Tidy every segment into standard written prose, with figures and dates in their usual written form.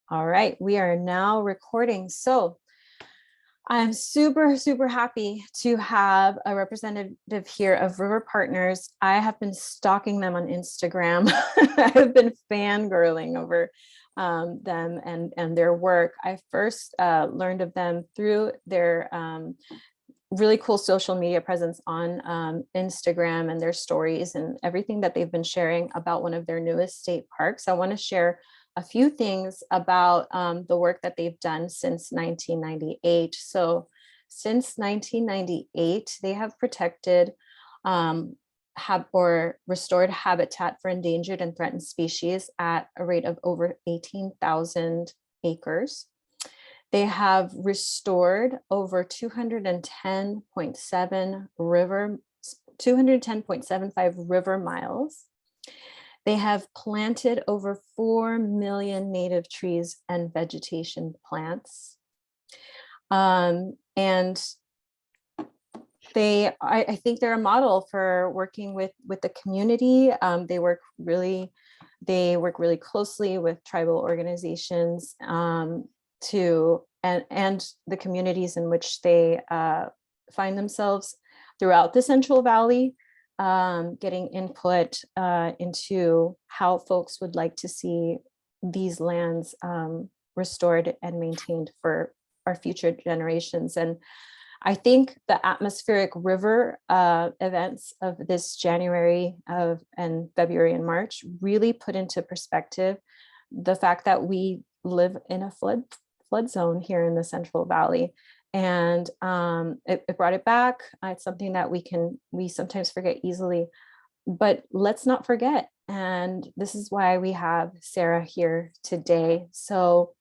All right, we are now recording. So I'm super, super happy to have a representative here of River Partners. I have been stalking them on Instagram. I've been fangirling over them and their work. I first learned of them through their really cool social media presence on Instagram and their stories and everything that they've been sharing about one of their newest state parks. I want to share a few things about the work that they've done since 1998. So since 1998, they have protected or restored habitat for endangered and threatened species at a rate of over 18,000 acres. They have restored over 210.75 river miles. They have planted over 4 million native trees and vegetation plants. And I think they're a model for working with the community. They work really closely with tribal organizations and the communities in which they find themselves throughout the Central Valley, getting input into how folks would like to see these lands restored and maintained for our future generations. And I think the atmospheric river events of this January and February and March really put into perspective the fact that we live in a flood zone here in the Central Valley. And it brought it back. It's something that we sometimes forget easily, but let's not forget. And this is why we have Sarah here today. So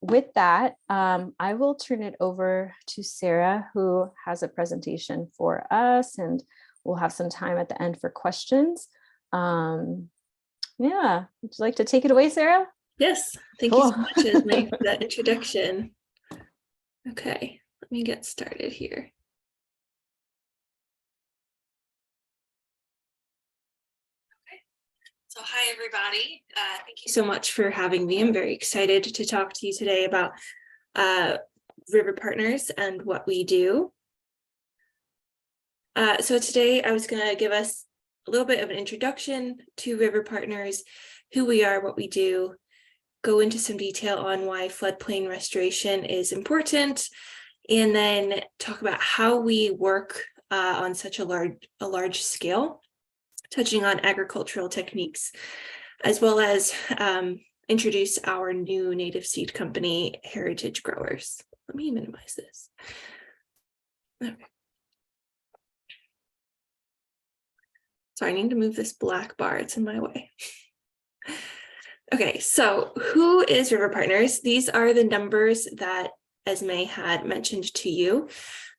with that, I will turn it over to Sarah, who has a presentation for us, and we'll have some time at the end for questions. Yeah, would you like to take it away, Sarah? Yes, thank you so much, Esme, for that introduction. Okay, let me get started here. Okay, so hi everybody. Thank you so much for having me. I'm very excited to talk to you today about River Partners and what we do. So today I was going to give us a little bit of an introduction to River Partners, who we are, what we do, go into some detail on why floodplain restoration is important, and then talk about how we work on such a large scale, touching on agricultural techniques, as well as introduce our new native seed company, Heritage Growers. Let me minimize this. Okay. Sorry, I need to move this black bar. It's in my way. Okay, so who is River Partners? These are the numbers that Esme had mentioned to you.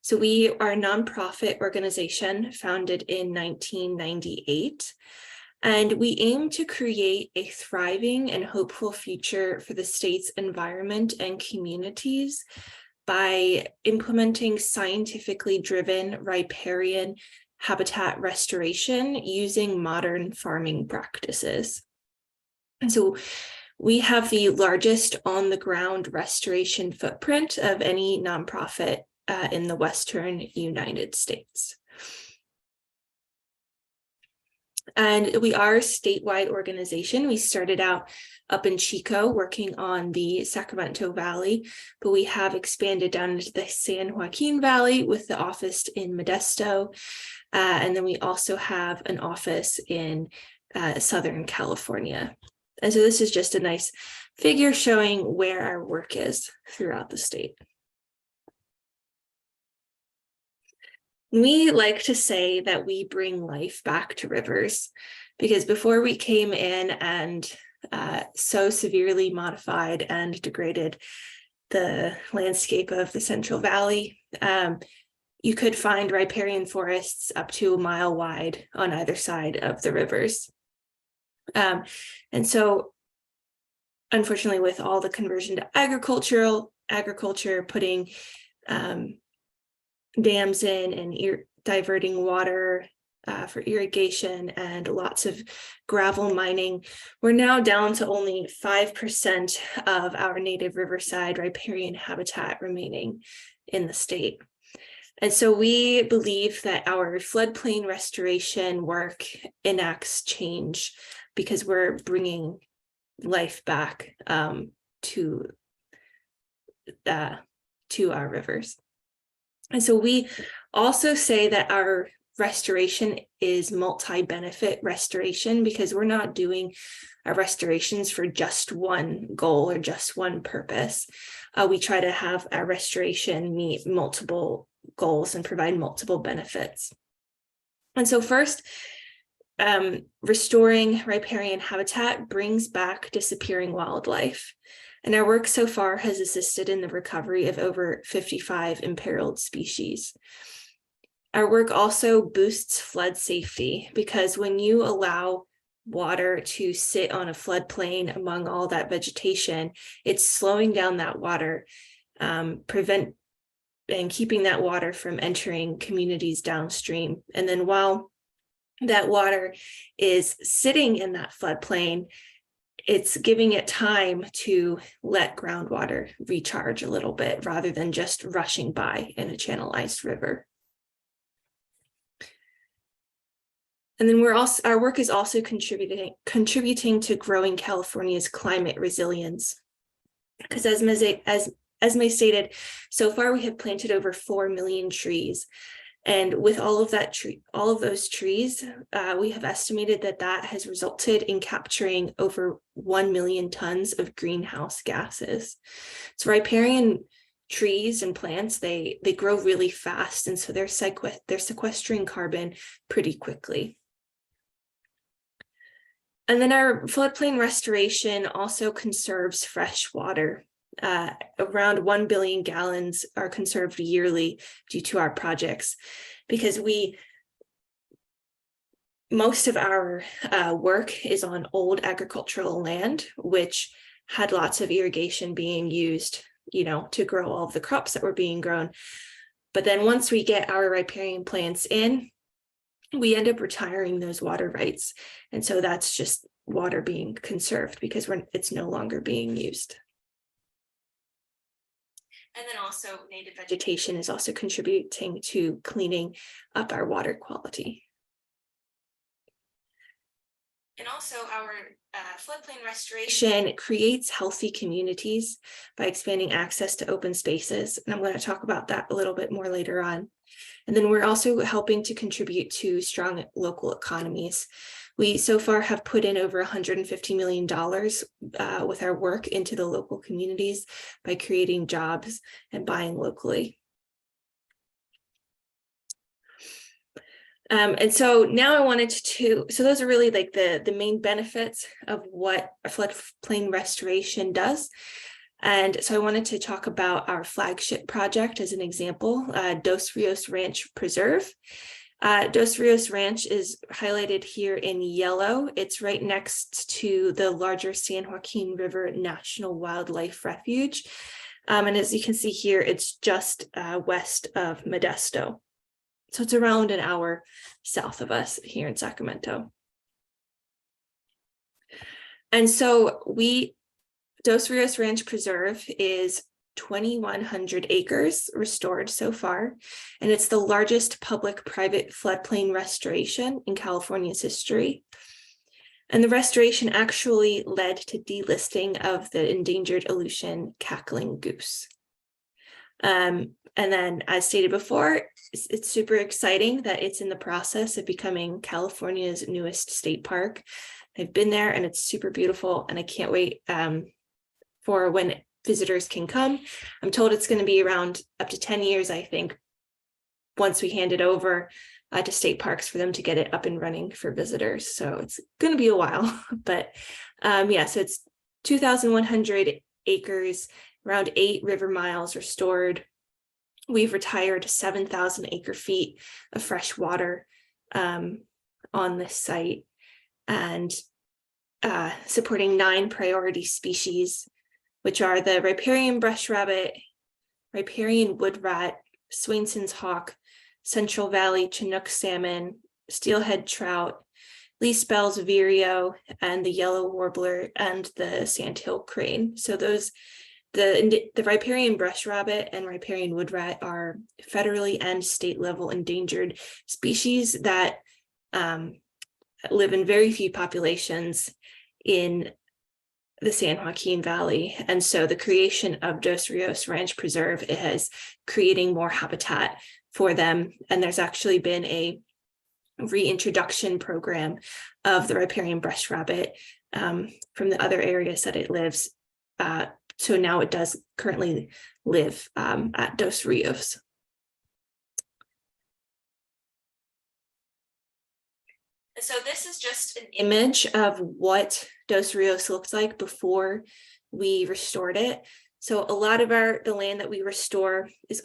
So we are a nonprofit organization founded in 1998, and we aim to create a thriving and hopeful future for the state's environment and communities by implementing scientifically driven riparian habitat restoration using modern farming practices. And so we have the largest on-the-ground restoration footprint of any nonprofit in the Western United States. And we are a statewide organization. We started out up in Chico working on the Sacramento Valley, but we have expanded down into the San Joaquin Valley with the office in Modesto. And then we also have an office in Southern California. And so this is just a nice figure showing where our work is throughout the state. We like to say that we bring life back to rivers, because before we came in and so severely modified and degraded the landscape of the Central Valley, you could find riparian forests up to a mile wide on either side of the rivers. And so, unfortunately, with all the conversion to agriculture putting dams in and diverting water for irrigation and lots of gravel mining. We're now down to only 5% of our native riverside riparian habitat remaining in the state. And so we believe that our floodplain restoration work enacts change because we're bringing life back to our rivers. And so we also say that our restoration is multi-benefit restoration because we're not doing our restorations for just one goal or just one purpose. We try to have our restoration meet multiple goals and provide multiple benefits. And so first, restoring riparian habitat brings back disappearing wildlife. And our work so far has assisted in the recovery of over 55 imperiled species. Our work also boosts flood safety because when you allow water to sit on a floodplain among all that vegetation, it's slowing down that water, prevent and keeping that water from entering communities downstream. And then while that water is sitting in that floodplain, it's giving it time to let groundwater recharge a little bit rather than just rushing by in a channelized river. And then our work is also contributing to growing California's climate resilience. Because as May stated, so far we have planted over 4 million trees. And with all of those trees, we have estimated that has resulted in capturing over 1 million tons of greenhouse gases. So riparian trees and plants, they grow really fast, and so they're sequestering carbon pretty quickly. And then our floodplain restoration also conserves fresh water. Around 1 billion gallons are conserved yearly due to our projects, because most of our work is on old agricultural land, which had lots of irrigation being used, to grow all of the crops that were being grown. But then once we get our riparian plants in, we end up retiring those water rights. And so that's just water being conserved because it's no longer being used. And then also native vegetation is also contributing to cleaning up our water quality. And also our floodplain restoration creates healthy communities by expanding access to open spaces. And I'm going to talk about that a little bit more later on. And then we're also helping to contribute to strong local economies. We so far have put in over $150 million with our work into the local communities by creating jobs and buying locally. And so now I wanted so those are really like the main benefits of what a floodplain restoration does. And so I wanted to talk about our flagship project as an example, Dos Rios Ranch Preserve. Dos Rios Ranch is highlighted here in yellow. It's right next to the larger San Joaquin River National Wildlife Refuge. And as you can see here, it's just west of Modesto. So it's around an hour south of us here in Sacramento. And so Dos Rios Ranch Preserve is 2,100 acres restored so far, and it's the largest public-private floodplain restoration in California's history. And the restoration actually led to delisting of the endangered Aleutian cackling goose. And then, as stated before, it's super exciting that it's in the process of becoming California's newest state park. I've been there and it's super beautiful, and I can't wait for when visitors can come. I'm told it's going to be around up to 10 years, I think, once we hand it over to state parks for them to get it up and running for visitors. So it's going to be a while, but yeah, so it's 2,100 acres, around 8 river miles restored. We've retired 7,000 acre feet of fresh water on this site, and supporting 9 priority species, which are the riparian brush rabbit, riparian wood rat, Swainson's hawk, Central Valley Chinook salmon, steelhead trout, least bells vireo, and the yellow warbler and the sandhill crane. So those, the riparian brush rabbit and riparian wood rat are federally and state level endangered species that live in very few populations in the San Joaquin Valley. And so the creation of Dos Rios Ranch Preserve is creating more habitat for them. And there's actually been a reintroduction program of the riparian brush rabbit from the other areas that it lives. So now it does currently live at Dos Rios. So this is just an image of what Dos Rios looked like before we restored it. So a lot of the land that we restore is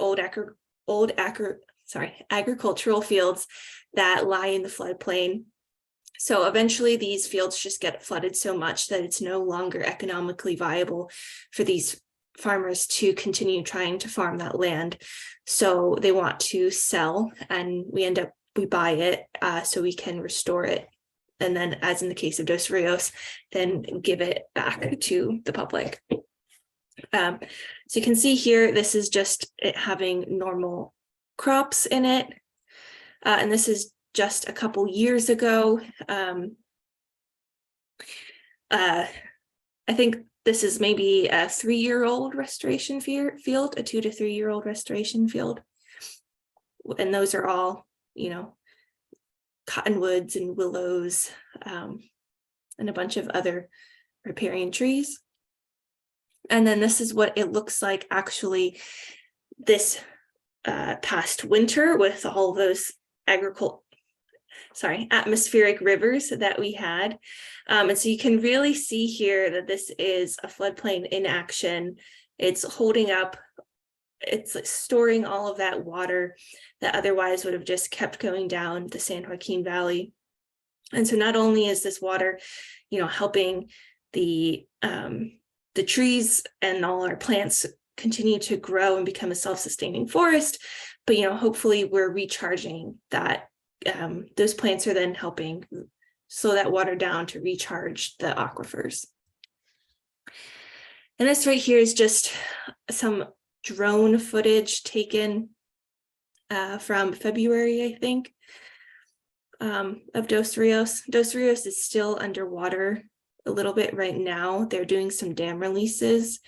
agricultural fields that lie in the floodplain. So eventually these fields just get flooded so much that it's no longer economically viable for these farmers to continue trying to farm that land. So they want to sell, and we buy it so we can restore it. And then, as in the case of Dos Rios, then give it back to the public. So you can see here, this is just it having normal crops in it. And this is just a couple years ago. I think this is maybe a 3-year-old restoration field, a 2 to 3 year old restoration field. And those are all, you know, cottonwoods and willows and a bunch of other riparian trees. And then this is what it looks like actually this past winter with all those atmospheric rivers that we had. And so you can really see here that this is a floodplain in action. It's holding up, it's like storing all of that water that otherwise would have just kept going down the San Joaquin Valley. And so not only is this water, you know, helping the trees and all our plants continue to grow and become a self-sustaining forest, but, you know, hopefully we're recharging that. Those plants are then helping slow that water down to recharge the aquifers. And this right here is just some drone footage taken from February, I think, of Dos Rios. Dos Rios is still underwater a little bit right now. They're doing some dam releases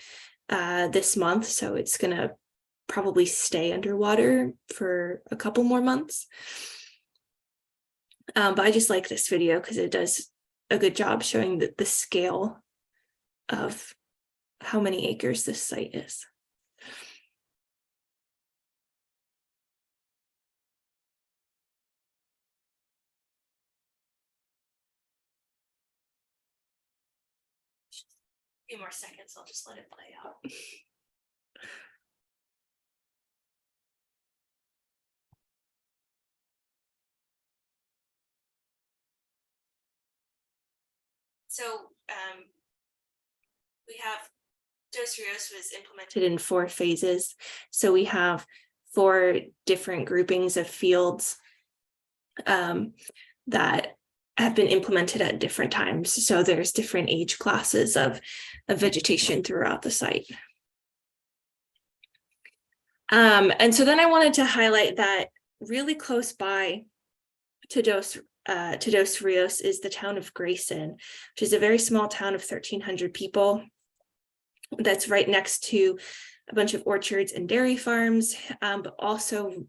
this month, so it's gonna probably stay underwater for a couple more months. But I just like this video because it does a good job showing the scale of how many acres this site is. A few more seconds, I'll just let it play out. So we have Dos Rios was implemented in 4 phases. So we have 4 different groupings of fields that have been implemented at different times. So there's different age classes of vegetation throughout the site. And so then I wanted to highlight that really close by to Dos Rios is the town of Grayson, which is a very small town of 1,300 people. That's right next to a bunch of orchards and dairy farms, but also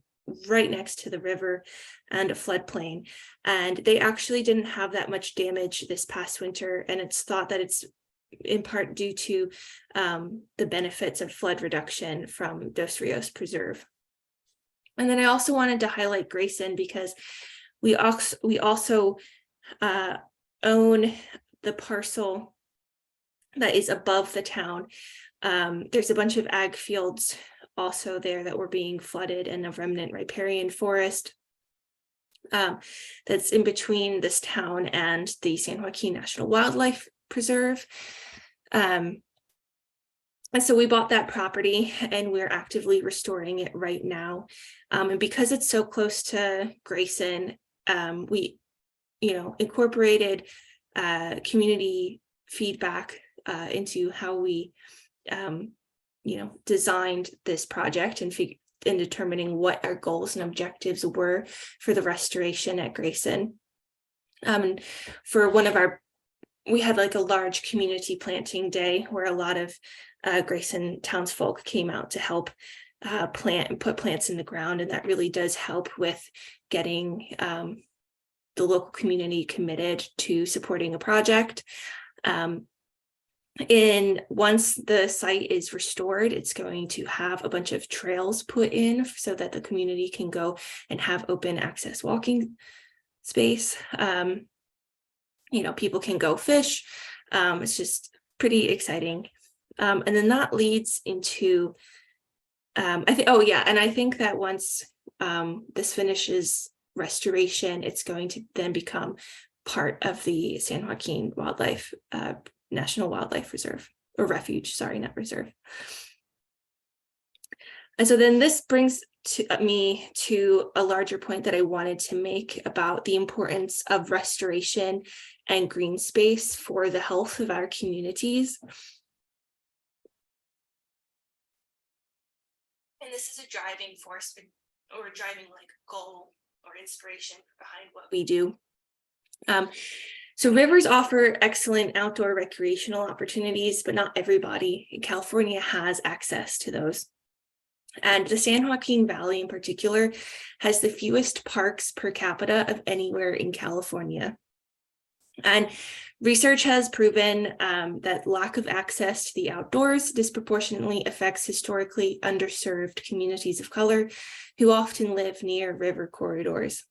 right next to the river and a floodplain. And they actually didn't have that much damage this past winter. And it's thought that it's in part due to the benefits of flood reduction from Dos Rios Preserve. And then I also wanted to highlight Grayson because we also own the parcel that is above the town. There's a bunch of ag fields also there that were being flooded, and a remnant riparian forest that's in between this town and the San Joaquin National Wildlife Preserve. And so we bought that property and we're actively restoring it right now. And because it's so close to Grayson, we, incorporated community feedback into how we, designed this project and in determining what our goals and objectives were for the restoration at Grayson. For we had like a large community planting day where a lot of Grayson townsfolk came out to help plant and put plants in the ground, and that really does help with getting the local community committed to supporting a project. Once the site is restored, it's going to have a bunch of trails put in so that the community can go and have open access walking space. People can go fish. It's just pretty exciting. And then that leads into, I think that once this finishes restoration, it's going to then become part of the San Joaquin National Wildlife Reserve, or refuge, sorry, not reserve. And so then this brings me to a larger point that I wanted to make about the importance of restoration and green space for the health of our communities. And this is a driving force or driving like goal or inspiration behind what we do. So rivers offer excellent outdoor recreational opportunities, but not everybody in California has access to those. And the San Joaquin Valley in particular has the fewest parks per capita of anywhere in California. And research has proven that lack of access to the outdoors disproportionately affects historically underserved communities of color who often live near river corridors.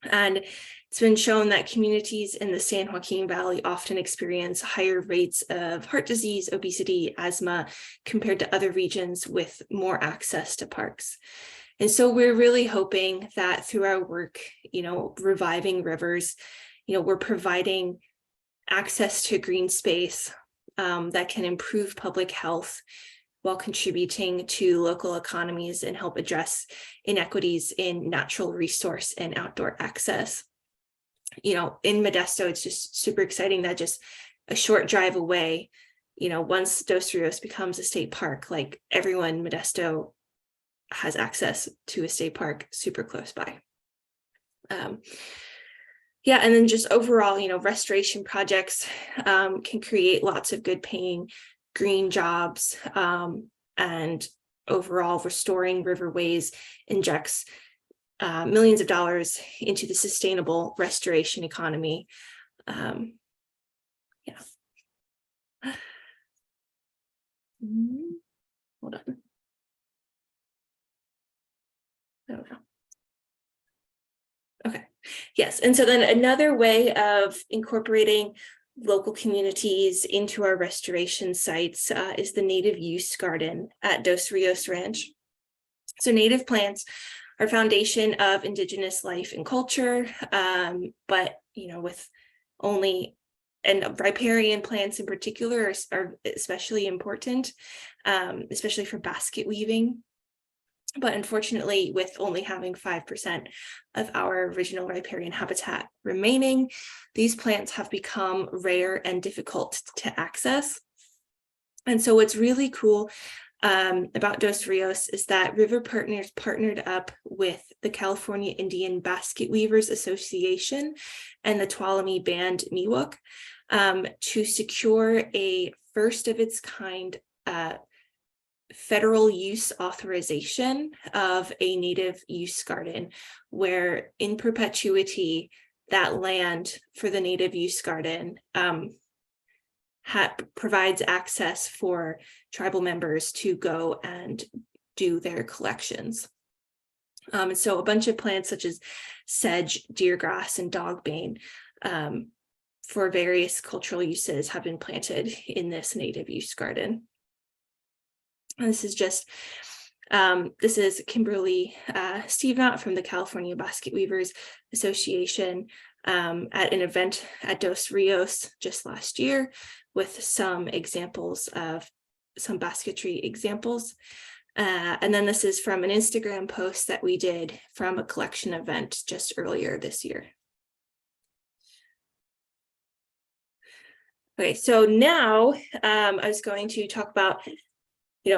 And it's been shown that communities in the San Joaquin Valley often experience higher rates of heart disease, obesity, asthma compared to other regions with more access to parks. And so we're really hoping that through our work, reviving rivers, we're providing access to green space that can improve public health while contributing to local economies and help address inequities in natural resource and outdoor access. In Modesto, it's just super exciting that just a short drive away, once Dos Rios becomes a state park, like everyone in Modesto has access to a state park super close by. And then just overall, restoration projects can create lots of good paying green jobs, and overall restoring riverways injects millions of dollars into the sustainable restoration economy. Hold on. Oh, no. Okay. Yes. And so then another way of incorporating local communities into our restoration sites is the native use garden at Dos Rios Ranch. So native plants are foundation of indigenous life and culture, but with only, and riparian plants in particular are especially important, especially for basket weaving. But unfortunately, with only having 5% of our original riparian habitat remaining, these plants have become rare and difficult to access. And so what's really cool about Dos Rios is that River Partners partnered up with the California Indian Basket Weavers Association and the Tuolumne band Miwok to secure a first of its kind federal use authorization of a native use garden, where in perpetuity that land for the native use garden provides access for tribal members to go and do their collections. And so a bunch of plants such as sedge, deergrass, and dogbane for various cultural uses have been planted in this native use garden. And this is just, this is Kimberly Stevenot from the California Basket Weavers Association at an event at Dos Rios just last year with some examples of some basketry examples. And then this is from an Instagram post that we did from a collection event just earlier this year. Okay, so now I was going to talk about,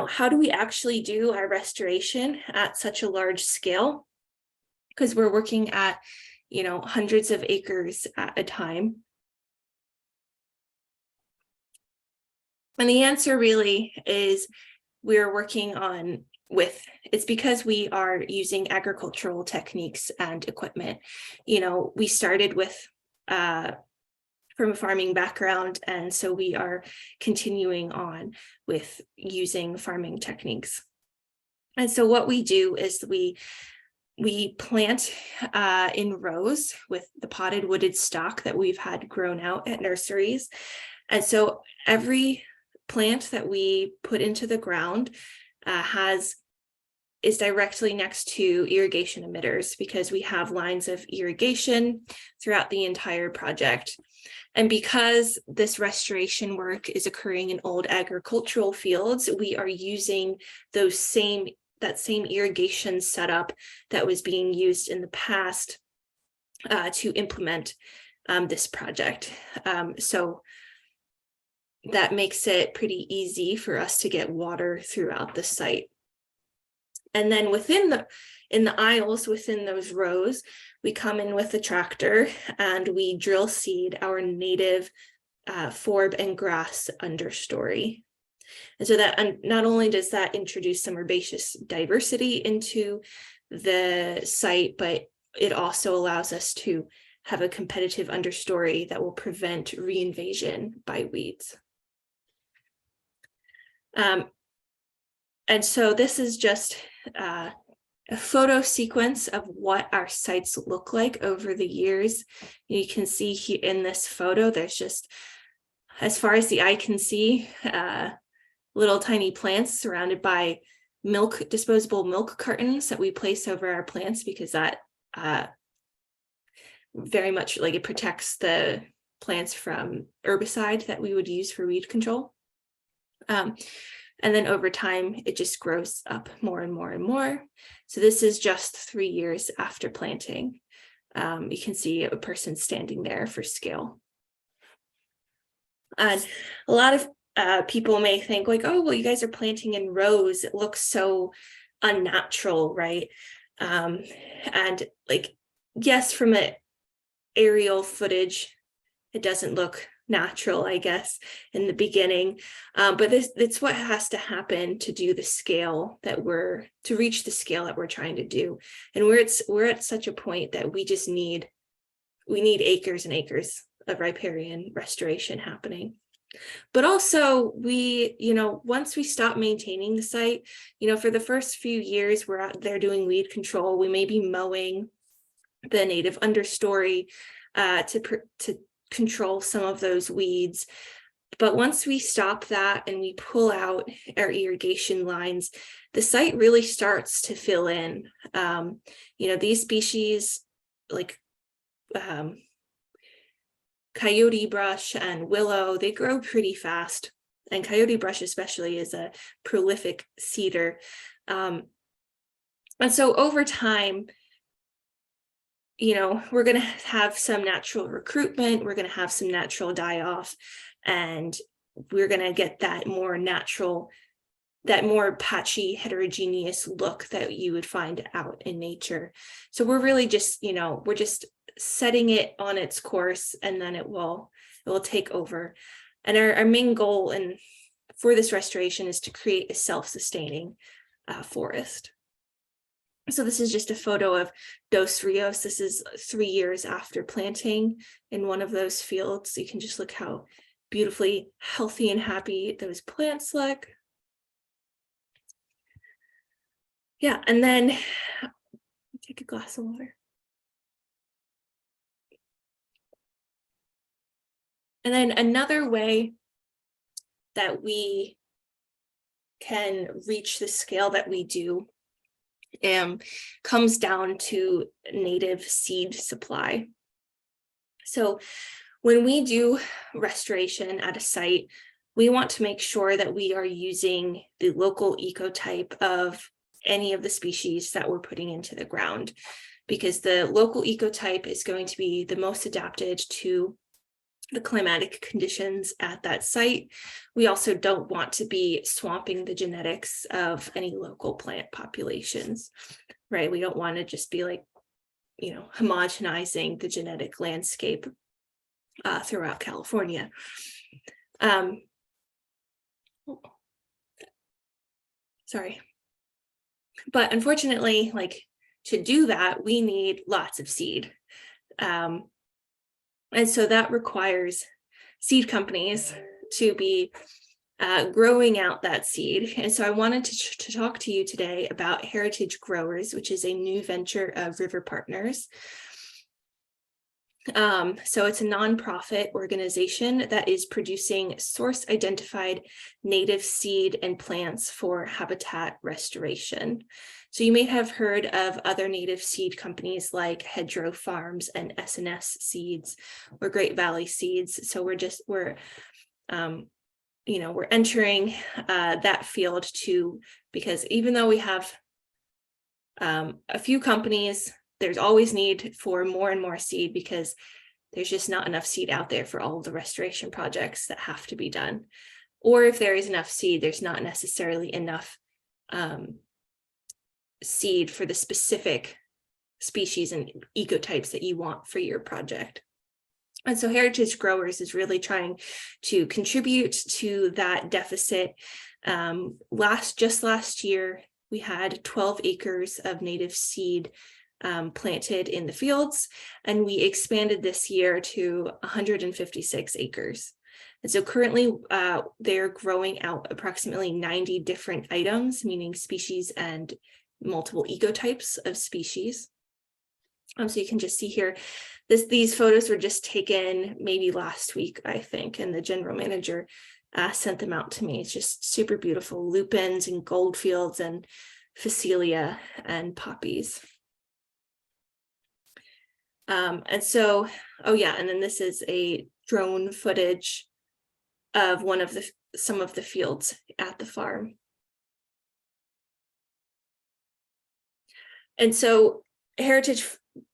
how do we actually do our restoration at such a large scale? Because we're working at, hundreds of acres at a time. And the answer really is we're working it's because we are using agricultural techniques and equipment. We started from a farming background, and so we are continuing on with using farming techniques. And so what we do is we plant in rows with the potted wooded stock that we've had grown out at nurseries. And so every plant that we put into the ground is directly next to irrigation emitters, because we have lines of irrigation throughout the entire project. And because this restoration work is occurring in old agricultural fields, we are using that same irrigation setup that was being used in the past to implement this project. So that makes it pretty easy for us to get water throughout the site. And then in the aisles within those rows, we come in with a tractor and we drill seed our native forb and grass understory. And so that not only does that introduce some herbaceous diversity into the site, but it also allows us to have a competitive understory that will prevent reinvasion by weeds. And so this is just a photo sequence of what our sites look like over the years. You can see here in this photo, there's just, as far as the eye can see, little tiny plants surrounded by disposable milk cartons that we place over our plants, because that very much it protects the plants from herbicide that we would use for weed control. And then over time, it just grows up more and more and more. So this is just 3 years after planting. You can see a person standing there for scale. And a lot of people may think oh, well, you guys are planting in rows. It looks so unnatural, right? And yes, from an aerial footage, it doesn't look natural, I guess, in the beginning. But it's what has to happen to do the scale to reach the scale that we're trying to do. And we're at such a point that we need acres and acres of riparian restoration happening. But also once we stop maintaining the site, for the first few years, we're out there doing weed control. We may be mowing the native understory to control some of those weeds. But once we stop that and we pull out our irrigation lines, the site really starts to fill in. These species like coyote brush and willow, they grow pretty fast. And coyote brush especially is a prolific seeder. And so over time, we're going to have some natural recruitment, we're going to have some natural die-off, and we're going to get that more natural, that more patchy, heterogeneous look that you would find out in nature. So we're really just, we're just setting it on its course, and then it will take over. And our main goal for this restoration is to create a self-sustaining forest. So this is just a photo of Dos Rios. This is 3 years after planting in one of those fields. So you can just look how beautifully healthy and happy those plants look. Yeah, and then take a glass of water. And then another way that we can reach the scale that we do comes down to native seed supply. So when we do restoration at a site, we want to make sure that we are using the local ecotype of any of the species that we're putting into the ground, because the local ecotype is going to be the most adapted to the climatic conditions at that site. We also don't want to be swamping the genetics of any local plant populations, right? We don't want to just be like, homogenizing the genetic landscape throughout California. Sorry. But unfortunately, like, to do that, we need lots of seed. And so that requires seed companies to be growing out that seed. And so I wanted to talk to you today about Heritage Growers, which is a new venture of River Partners. So it's a nonprofit organization that is producing source-identified native seed and plants for habitat restoration. So you may have heard of other native seed companies like Hedgerow Farms and S&S Seeds or Great Valley Seeds. So we're entering that field too, because even though we have a few companies, there's always need for more and more seed, because there's just not enough seed out there for all of the restoration projects that have to be done. Or if there is enough seed, there's not necessarily enough seed for the specific species and ecotypes that you want for your project. And so Heritage Growers is really trying to contribute to that deficit. Last year, we had 12 acres of native seed planted in the fields, and we expanded this year to 156 acres. And so currently they're growing out approximately 90 different items, meaning species and multiple ecotypes of species. So you can just see here, these photos were just taken maybe last week, I think, and the general manager sent them out to me. It's just super beautiful, lupins and goldfields and phacelia and poppies. And so, and then this is a drone footage of some of the fields at the farm. And so Heritage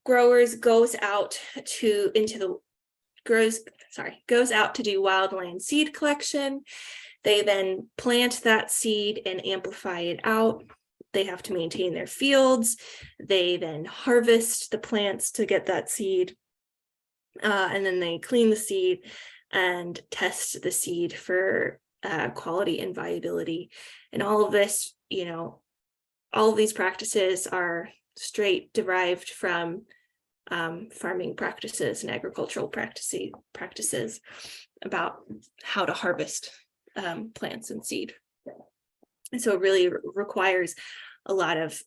Growers goes out to do wildland seed collection. They then plant that seed and amplify it out. They have to maintain their fields. They then harvest the plants to get that seed. And then they clean the seed and test the seed for quality and viability. And all of this, all of these practices are straight derived from farming practices and agricultural practices about how to harvest plants and seed. And so it really requires a lot of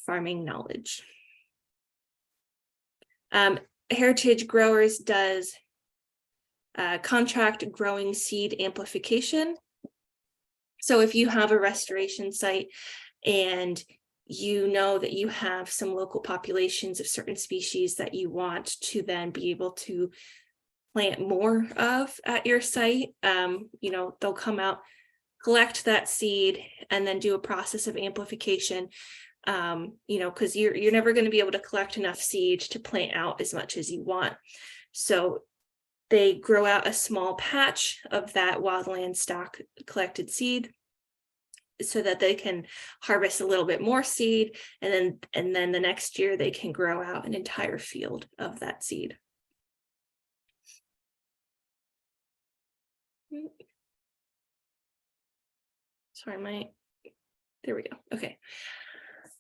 farming knowledge. Heritage Growers does contract growing seed amplification. So if you have a restoration site and you know that you have some local populations of certain species that you want to then be able to plant more of at your site, they'll come out, collect that seed, and then do a process of amplification, because you're never going to be able to collect enough seed to plant out as much as you want. So they grow out a small patch of that wildland stock collected seed so that they can harvest a little bit more seed, and then the next year they can grow out an entire field of that seed. Sorry, there we go. Okay.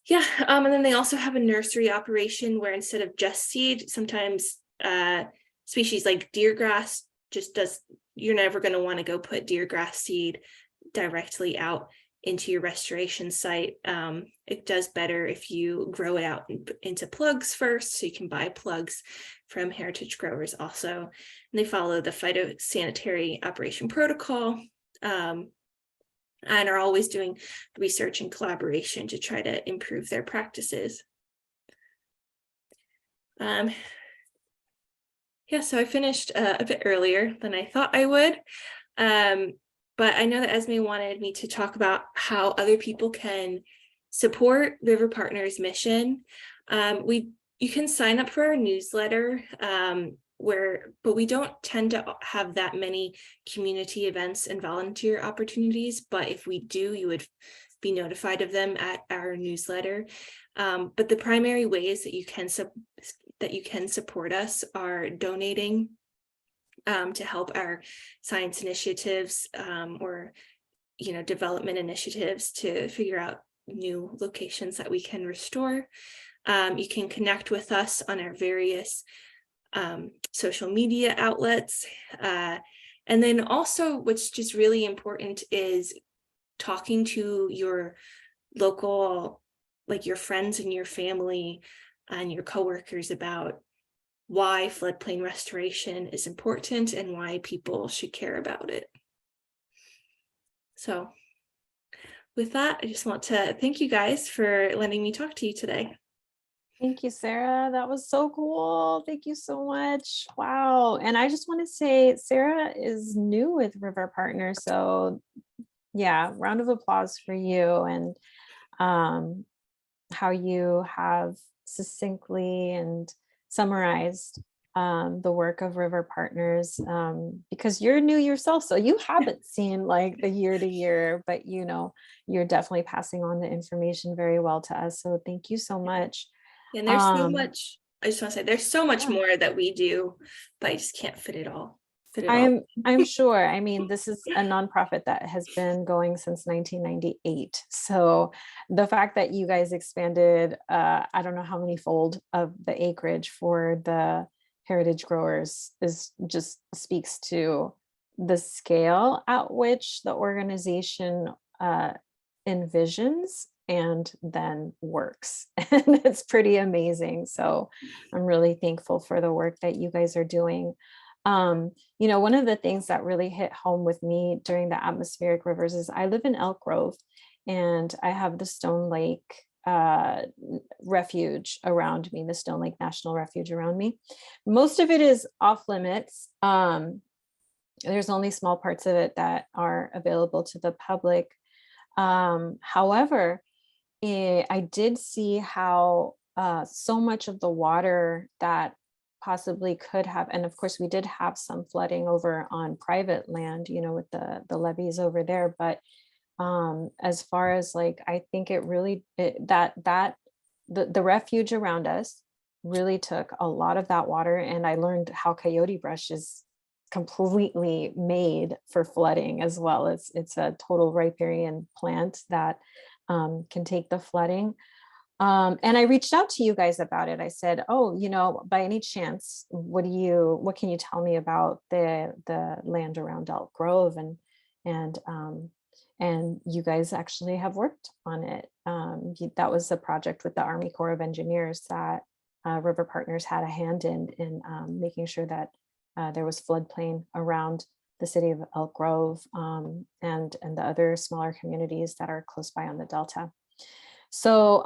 Yeah, and then they also have a nursery operation where instead of just seed, sometimes species like deergrass you're never going to want to go put deergrass seed directly out into your restoration site. It does better if you grow it out into plugs first, so you can buy plugs from Heritage Growers also. And they follow the phytosanitary operation protocol, and are always doing research and collaboration to try to improve their practices. So I finished a bit earlier than I thought I would. but I know that Esme wanted me to talk about how other people can support River Partners mission. You can sign up for our newsletter, but we don't tend to have that many community events and volunteer opportunities. But if we do, you would be notified of them at our newsletter. But the primary ways that you can support us are donating to help our science initiatives, or development initiatives to figure out new locations that we can restore. You can connect with us on our various social media outlets. And then also what's just really important is talking to your local, like your friends and your family and your coworkers about why floodplain restoration is important and why people should care about it. So with that, I just want to thank you guys for letting me talk to you today. Thank you, Sarah. That was so cool. Thank you so much. Wow. And I just want to say, Sarah is new with River Partners. So yeah, round of applause for you and how you have succinctly and summarized the work of River Partners, because you're new yourself. So you haven't seen like the year to year, but you're definitely passing on the information very well to us. So thank you so much. And there's so much, I just want to say there's so much Yeah. more that we do, but I just can't fit it all. I'm sure. I mean, this is a nonprofit that has been going since 1998. So the fact that you guys expanded, I don't know how many fold of the acreage for the heritage growers is just speaks to the scale at which the organization envisions and then works. And it's pretty amazing. So I'm really thankful for the work that you guys are doing. One of the things that really hit home with me during the atmospheric rivers is I live in Elk Grove and I have the Stone Lake refuge around me, the Stone Lake National Refuge around me. Most of it is off limits. There's only small parts of it that are available to the public. However, I did see how so much of the water that possibly could have, and of course we did have some flooding over on private land, with the levees over there, but as far as like, I think it really, the refuge around us really took a lot of that water. And I learned how coyote brush is completely made for flooding as well. It's a total riparian plant that can take the flooding. And I reached out to you guys about it. I said, oh, by any chance, what can you tell me about the land around Elk Grove? And you guys actually have worked on it. That was a project with the Army Corps of Engineers that River Partners had a hand in making sure that there was floodplain around the city of Elk Grove, and the other smaller communities that are close by on the Delta. So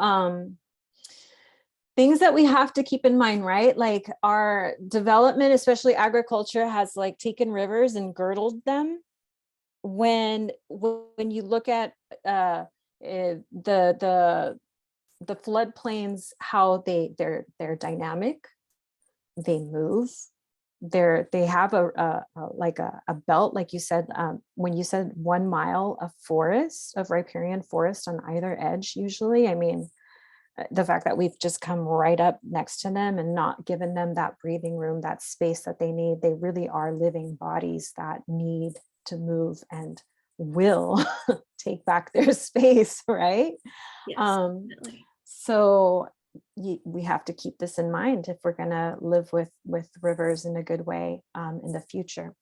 things that we have to keep in mind, right? Like our development, especially agriculture, has like taken rivers and girdled them. When you look at the floodplains, how they're dynamic, they move. They have a belt, like you said, when you said 1 mile of forest, of riparian forest on either edge, usually, I mean, the fact that we've just come right up next to them and not given them that breathing room, that space that they need. They really are living bodies that need to move and will take back their space, right? Yes, definitely. So we have to keep this in mind if we're going to live with rivers in a good way in the future.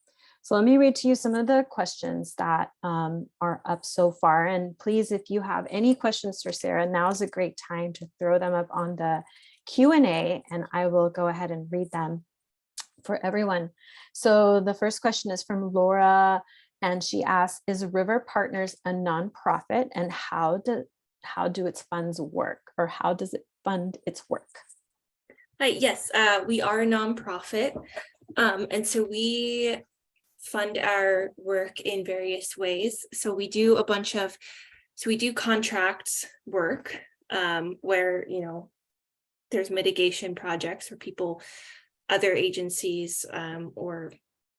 So let me read to you some of the questions that are up so far. And please, if you have any questions for Sarah, now is a great time to throw them up on the Q&A, and I will go ahead and read them for everyone. So the first question is from Laura, and she asks, is River Partners a nonprofit, and how do its funds work, or how does it fund its work? Yes, we are a nonprofit. And so we fund our work in various ways. So we do contracts work where, there's mitigation projects where other agencies or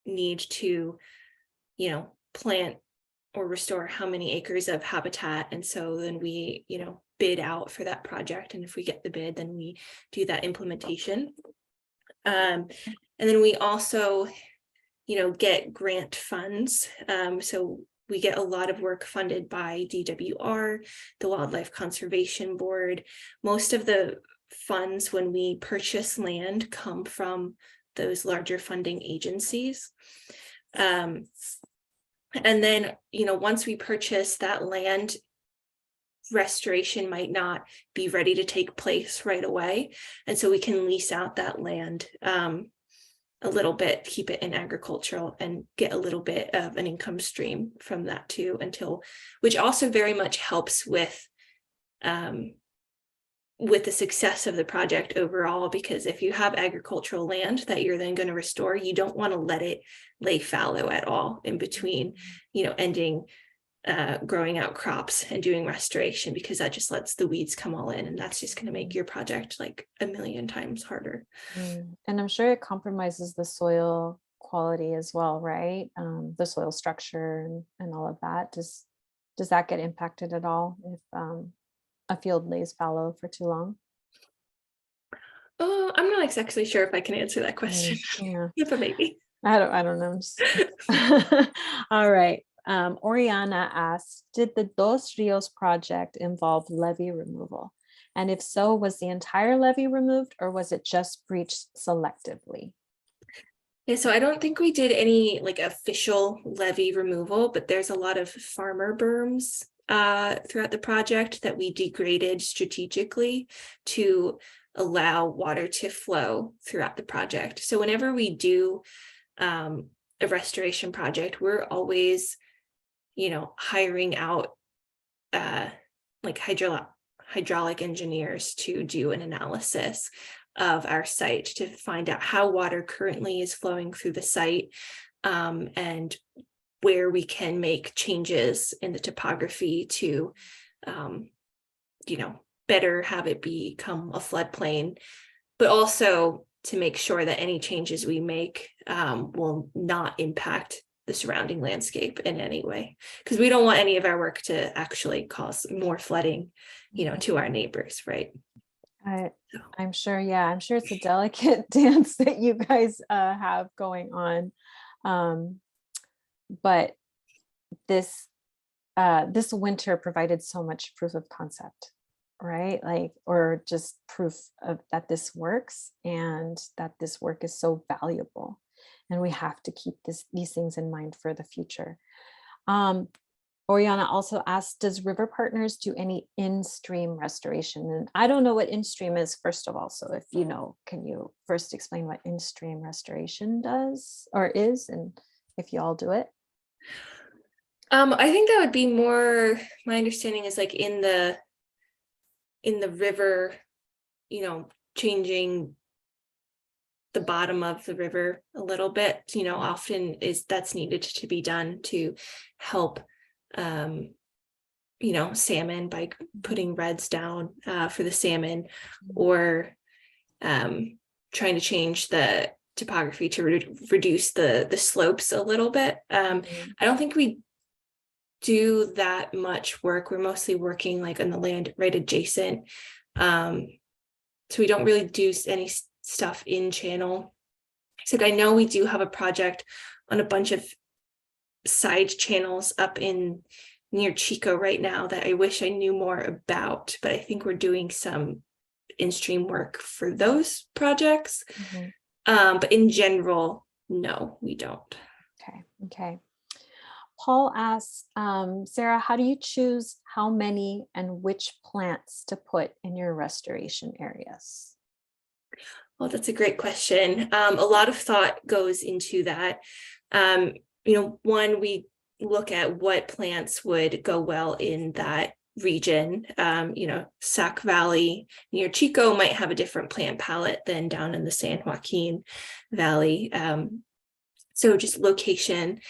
need to, plant or restore how many acres of habitat. And so then we, bid out for that project. And if we get the bid, then we do that implementation. And then we also, get grant funds. So we get a lot of work funded by DWR, the Wildlife Conservation Board. Most of the funds when we purchase land come from those larger funding agencies. And then, once we purchase that land, restoration might not be ready to take place right away. And so we can lease out that land a little bit, keep it in agricultural and get a little bit of an income stream from that too, which also very much helps with the success of the project overall, because if you have agricultural land that you're then going to restore, you don't want to let it lay fallow at all in between, ending growing out crops and doing restoration, because that just lets the weeds come all in, and that's just going to make your project like a million times harder. And I'm sure it compromises the soil quality as well, right? The soil structure and all of that. Does that get impacted at all if a field lays fallow for too long? Oh, I'm not exactly sure if I can answer that question. Yeah, But maybe. I don't know. All right. Oriana asked, did the Dos Rios project involve levee removal? And if so, was the entire levee removed or was it just breached selectively? Yeah, so I don't think we did any like official levee removal, but there's a lot of farmer berms throughout the project that we degraded strategically to allow water to flow throughout the project. So whenever we do a restoration project, we're always hiring out like hydraulic engineers to do an analysis of our site to find out how water currently is flowing through the site, and where we can make changes in the topography to better have it become a floodplain, but also to make sure that any changes we make will not impact the surrounding landscape in any way, because we don't want any of our work to actually cause more flooding, to our neighbors, right? I'm sure, yeah, I'm sure it's a delicate dance that you guys have going on. But this winter provided so much proof of concept, right? Or just proof of that this works and that this work is so valuable. And we have to keep these things in mind for the future. Oriana also asked, does River Partners do any in-stream restoration? And I don't know what in-stream is, first of all. So if you know, can you first explain what in-stream restoration does or is, and if you all do it? I think that would be more, my understanding is like in the river, changing the bottom of the river a little bit, often that's needed to be done to help, salmon by putting redds down for the salmon, or trying to change the topography to reduce the slopes a little bit. I don't think we do that much work. We're mostly working like on the land right adjacent. So we don't really do any stuff in channel. Except I know we do have a project on a bunch of side channels up near Chico right now that I wish I knew more about, but I think we're doing some in-stream work for those projects. But in general, no, we don't. Okay. Paul asks, Sarah, how do you choose how many and which plants to put in your restoration areas? Well, that's a great question. A lot of thought goes into that. One, we look at what plants would go well in that region. Sac Valley near Chico might have a different plant palette than down in the San Joaquin Valley. So just location.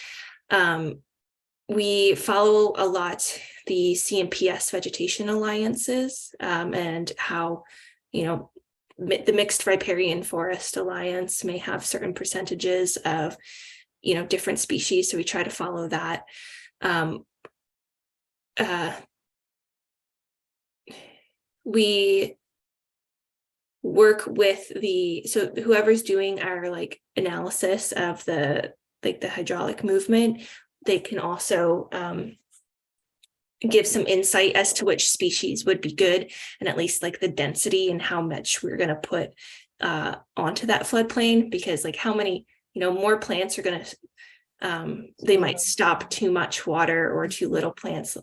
We follow a lot the CNPS vegetation alliances, and how, the Mixed Riparian Forest Alliance may have certain percentages of, different species. So we try to follow that. We work with so whoever's doing our analysis of the hydraulic movement, they can also give some insight as to which species would be good, and at least the density and how much we're going to put onto that floodplain, because how many more plants are going to they might stop too much water, or too little plants.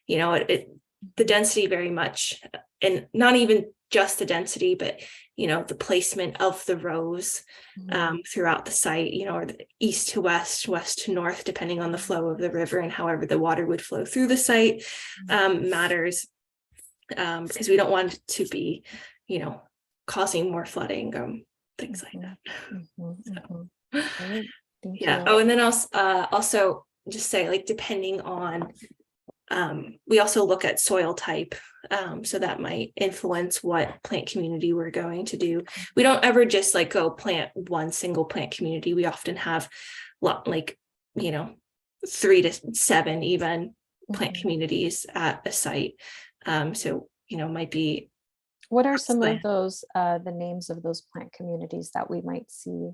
The density very much, and not even just the density, but the placement of the rows throughout the site, or the east to west, west to north, depending on the flow of the river and however the water would flow through the site, matters, because we don't want it to be causing more flooding, things like that. Great. Thank Yeah. you. Oh, and then also just say, depending on, we also look at soil type, so that might influence what plant community we're going to do. We don't ever just go plant one single plant community. We often have 3 to 7 even plant communities at a site. So might be. What are some of those the names of those plant communities that we might see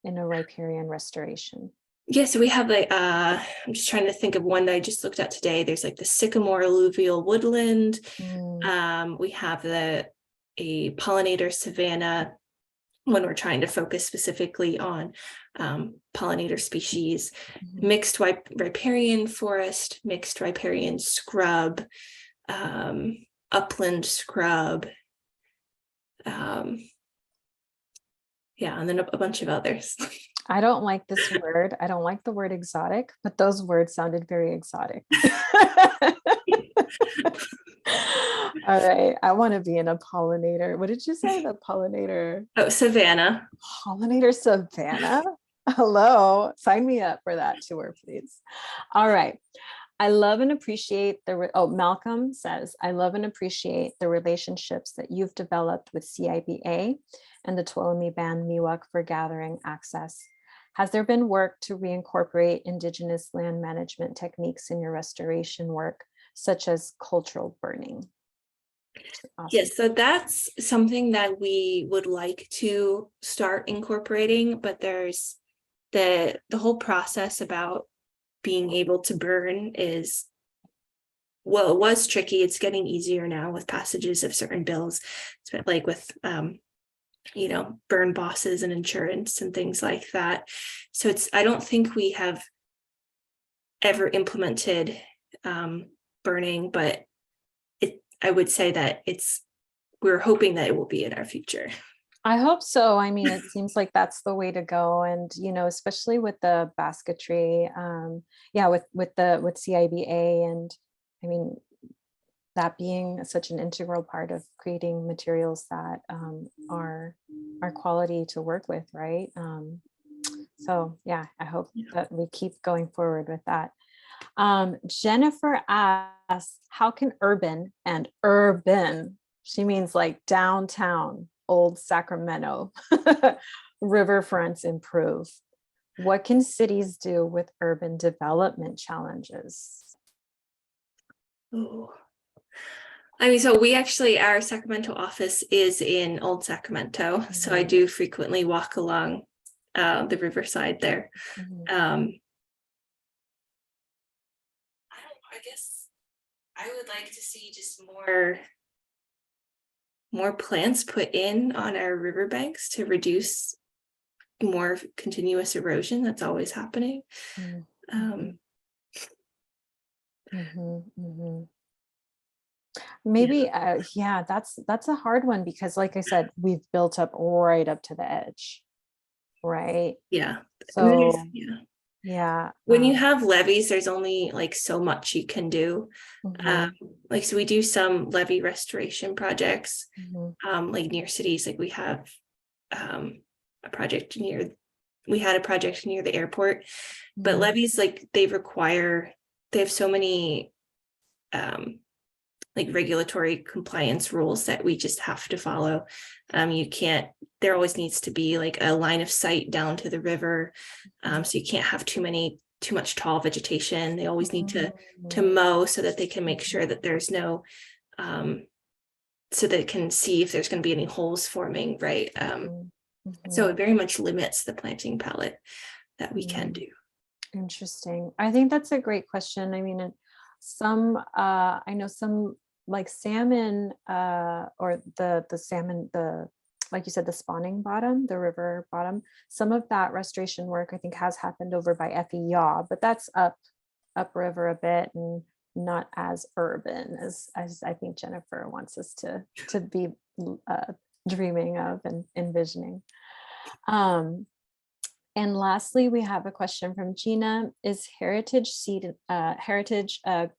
in a riparian restoration? Yeah, so we have I'm just trying to think of one that I just looked at today. There's the sycamore alluvial woodland. We have a pollinator savanna, when we're trying to focus specifically on pollinator species. Mixed riparian forest, mixed riparian scrub, upland scrub. Yeah, and then a bunch of others. I don't like this word. I don't like the word exotic, but those words sounded very exotic. All right. I want to be in a pollinator. What did you say? The pollinator? Oh, savanna. Pollinator savanna? Hello. Sign me up for that tour, please. All right. I love and appreciate Malcolm says, I love and appreciate the relationships that you've developed with CIBA and the Tuolumne Band Miwok for gathering access. Has there been work to reincorporate Indigenous land management techniques in your restoration work, such as cultural burning? Awesome. Yes, so that's something that we would like to start incorporating, but there's the whole process about being able to burn is, well, it was tricky. It's getting easier now with passages of certain bills, with burn bosses and insurance and things like that. So I don't think we have ever implemented burning, but I would say that we're hoping that it will be in our future. I hope so. I mean, it seems like that's the way to go. And, especially with the basketry, with CIBA, and I mean, that being such an integral part of creating materials that are quality to work with, right? So yeah, I hope that we keep going forward with that. Jennifer asks, how can urban, she means downtown, old Sacramento, riverfronts improve? What can cities do with urban development challenges? Oh. I mean, so our Sacramento office is in Old Sacramento. So I do frequently walk along the riverside there. I guess I would like to see just more plants put in on our riverbanks to reduce more continuous erosion that's always happening. Maybe that's a hard one, because like I said, we've built up right up to the edge, right? So when you have levees, there's only so much you can do. So we do some levee restoration projects near cities. We have a project near we had a project near the airport, but Mhm. levees, like they have so many like regulatory compliance rules that we just have to follow. There always needs to be like a line of sight down to the river. So you can't have too much tall vegetation. They always need to mow so that they can make sure that there's no, so they can see if there's going to be any holes forming, right? So it very much limits the planting palette that we can do. Interesting. I think that's a great question. I mean, I know some like salmon, or the salmon, like you said, the spawning bottom, the river bottom, some of that restoration work I think has happened over by Effie Yaw, but that's upriver a bit and not as urban as I think Jennifer wants us to be dreaming of and envisioning. And lastly, we have a question from Gina. Is heritage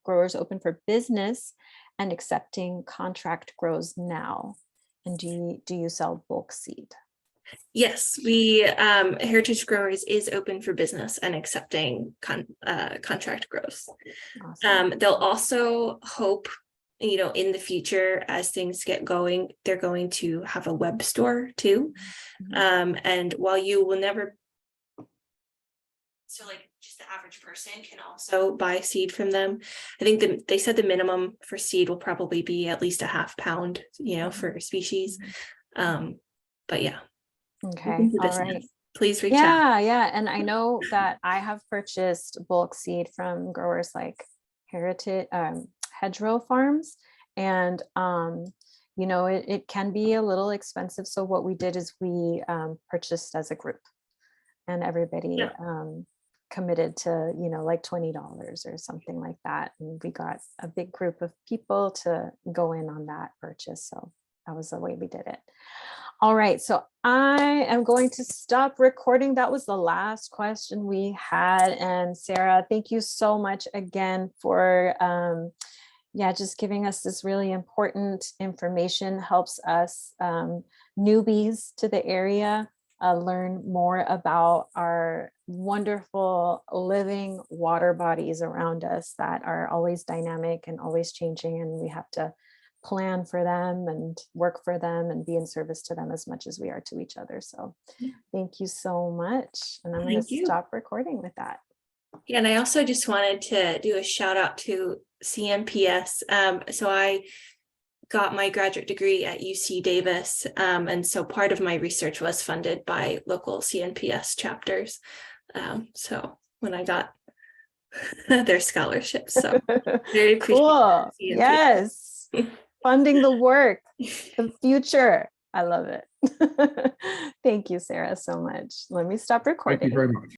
growers open for business and accepting contract grows now? And do you sell bulk seed? Yes, Heritage Growers is open for business and accepting contract grows. Awesome. They'll also hope, in the future, as things get going, they're going to have a web store too. And while you will never, so like just the average person can also buy seed from them. I think they said the minimum for seed will probably be at least a half pound, for species. But yeah. Okay. All right. Please reach out. Yeah. And I know that I have purchased bulk seed from growers like Heritage, Hedgerow Farms, and it can be a little expensive. So what we did is we purchased as a group, and everybody committed to like $20 or something like that, and we got a big group of people to go in on that purchase. So that was the way we did it. All right, so I am going to stop recording. That was the last question we had. And Sarah, thank you so much again for just giving us this really important information. Helps us newbies to the area learn more about our wonderful living water bodies around us that are always dynamic and always changing, and we have to plan for them and work for them and be in service to them as much as we are to each other. So thank you so much. And I'm going to stop recording with that. Yeah, and I also just wanted to do a shout out to CNPS. So I got my graduate degree at UC Davis. And so part of my research was funded by local CNPS chapters. So when I got their scholarships, so very cool. Yes. Funding the work, the future. I love it. Thank you, Sarah, so much. Let me stop recording. Thank you very much.